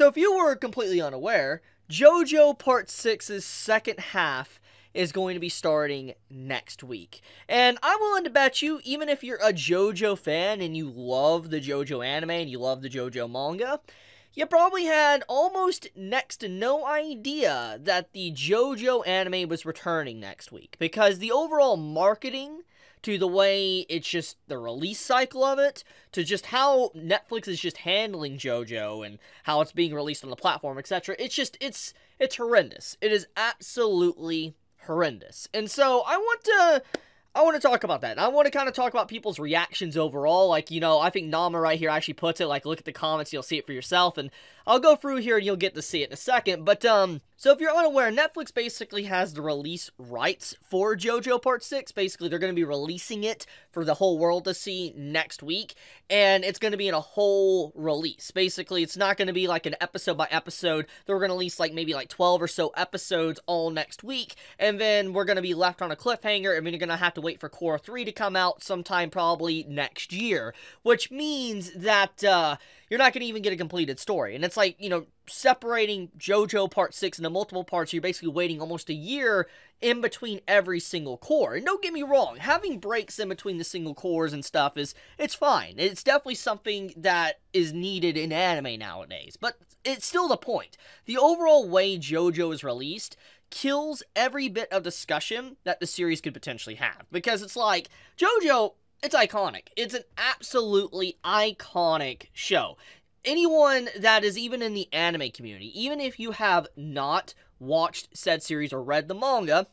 So if you were completely unaware, JoJo Part 6's second half is going to be starting next week. And I'm willing to bet you, even if you're a JoJo fan and you love the JoJo anime and you love the JoJo manga, you probably had almost next to no idea that the JoJo anime was returning next week. Because the overall marketing, to the way it's just the release cycle of it, to just how Netflix is just handling JoJo and how it's being released on the platform, etc. It's horrendous. It is absolutely horrendous. And so I want to talk about that. I want to kind of talk about people's reactions overall. Like, you know, I think Nama right here actually puts it, like, look at the comments, you'll see it for yourself, and I'll go through here and you'll get to see it in a second. But, so if you're unaware, Netflix basically has the release rights for JoJo Part 6. Basically, they're going to be releasing it for the whole world to see next week, and it's going to be in a whole release. Basically, it's not going to be like an episode by episode. They're going to release like maybe like 12 or so episodes all next week, and then we're going to be left on a cliffhanger, and then you're going to have to wait for Cour 3 to come out sometime probably next year, which means that you're not going to even get a completed story. And it's like, you know, separating JoJo Part 6 into multiple parts, you're basically waiting almost a year in between every single cour. And don't get me wrong, having breaks in between the single cours and stuff it's fine. It's definitely something that is needed in anime nowadays. But it's still the point. The overall way JoJo is released kills every bit of discussion that the series could potentially have. Because it's like, JoJo, it's iconic. It's an absolutely iconic show. Anyone that is even in the anime community, even if you have not watched said series or read the manga,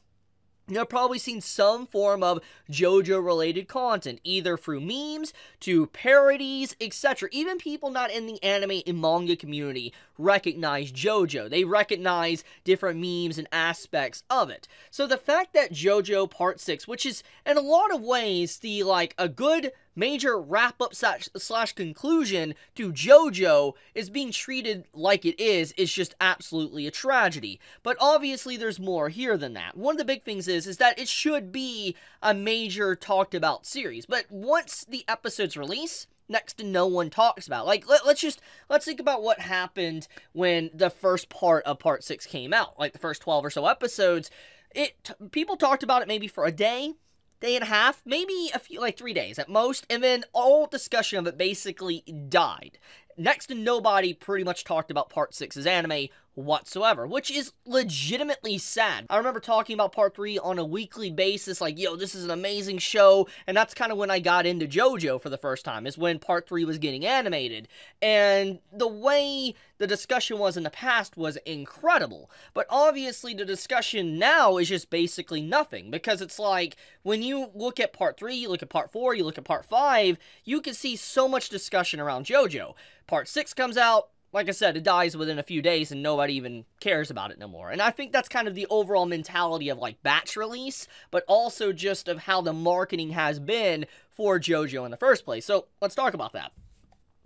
you've probably seen some form of JoJo-related content, either through memes, to parodies, etc. Even people not in the anime and manga community recognize JoJo. They recognize different memes and aspects of it. So the fact that JoJo Part 6, which is in a lot of ways the, like, a good major wrap-up slash conclusion to JoJo, is being treated like it is just absolutely a tragedy. But obviously there's more here than that. One of the big things is that it should be a major talked about series. But once the episodes release, next to no one talks about. Like, let's think about what happened when the first part of Part 6 came out. Like, the first 12 or so episodes, people talked about it maybe for a day and a half, maybe a few, like 3 days at most, and then all discussion of it basically died. Next to nobody pretty much talked about Part 6's anime whatsoever, which is legitimately sad. I remember talking about Part 3 on a weekly basis, like, yo, this is an amazing show, and that's kind of when I got into JoJo for the first time, is when Part 3 was getting animated, and the way the discussion was in the past was incredible, but obviously the discussion now is just basically nothing, because it's like, when you look at Part 3, you look at Part 4, you look at Part 5, you can see so much discussion around JoJo. Part 6 comes out, like I said, it dies within a few days and nobody even cares about it no more. And I think that's kind of the overall mentality of, like, batch release, but also just of how the marketing has been for JoJo in the first place. So, let's talk about that.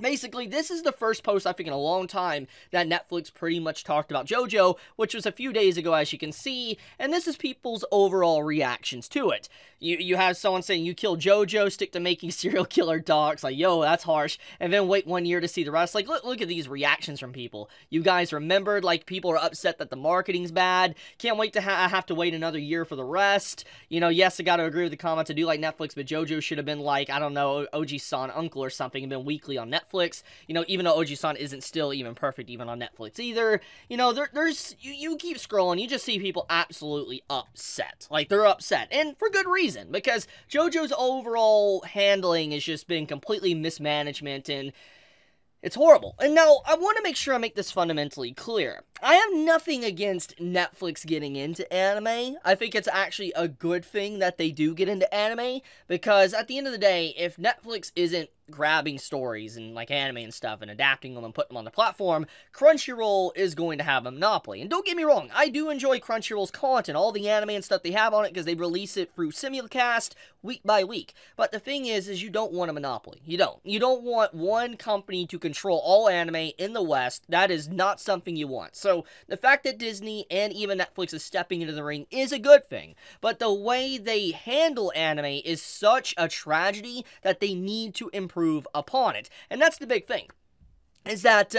Basically, this is the first post, I think, in a long time that Netflix pretty much talked about JoJo, which was a few days ago, as you can see, and this is people's overall reactions to it. You have someone saying, you kill JoJo, stick to making serial killer docs, like, yo, that's harsh, and then wait 1 year to see the rest. Like, look at these reactions from people. You guys remembered, like, people are upset that the marketing's bad, can't wait to have to wait another year for the rest. You know, yes, I gotta agree with the comments, I do like Netflix, but JoJo should have been like, I don't know, OG-san Uncle or something, and been weekly on Netflix. You know, even though OG-san isn't still even perfect even on Netflix either. You know, you keep scrolling, you just see people absolutely upset. Like, they're upset, and for good reason, because JoJo's overall handling has just been completely mismanagement, and it's horrible. And now, I want to make sure I make this fundamentally clear. I have nothing against Netflix getting into anime. I think it's actually a good thing that they do get into anime, because at the end of the day, if Netflix isn't grabbing stories and, like, anime and stuff and adapting them and putting them on the platform, Crunchyroll is going to have a monopoly. And don't get me wrong, I do enjoy Crunchyroll's content, all the anime and stuff they have on it, because they release it through simulcast week by week. But the thing is you don't want a monopoly. You don't. You don't want one company to control all anime in the West. That is not something you want. So the fact that Disney and even Netflix is stepping into the ring is a good thing. But the way they handle anime is such a tragedy that they need to improve upon it. And that's the big thing. is that,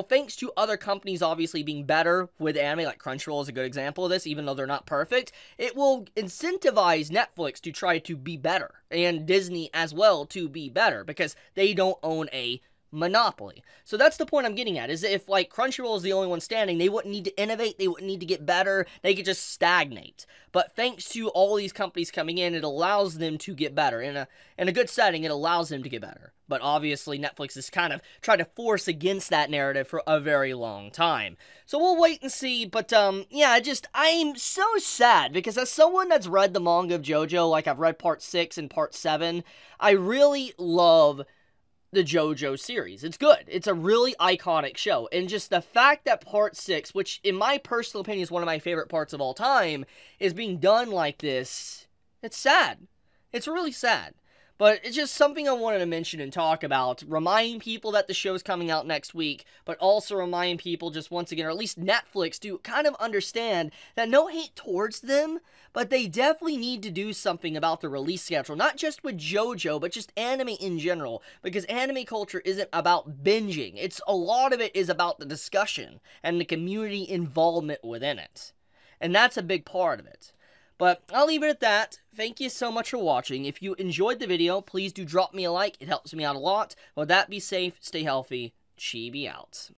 thanks to other companies obviously being better with anime, like Crunchyroll is a good example of this, even though they're not perfect, it will incentivize Netflix to try to be better, and Disney as well to be better, because they don't own a monopoly. So that's the point I'm getting at, is that if, like, Crunchyroll is the only one standing, they wouldn't need to innovate, they wouldn't need to get better, they could just stagnate. But thanks to all these companies coming in, it allows them to get better. In a good setting, it allows them to get better. But obviously, Netflix has kind of tried to force against that narrative for a very long time. So we'll wait and see, but, yeah, I'm so sad, because as someone that's read the manga of JoJo, like I've read part 6 and part 7, I really love the JoJo series. It's good. It's a really iconic show. And just the fact that part 6, which in my personal opinion is one of my favorite parts of all time, is being done like this, it's sad. It's really sad. But it's just something I wanted to mention and talk about, remind people that the show's coming out next week, but also remind people just once again, or at least Netflix, to kind of understand that no hate towards them, but they definitely need to do something about the release schedule, not just with JoJo, but just anime in general, because anime culture isn't about binging. A lot of it is about the discussion and the community involvement within it. And that's a big part of it. But I'll leave it at that. Thank you so much for watching. If you enjoyed the video, please do drop me a like. It helps me out a lot. With that, be safe, stay healthy. Chibi out.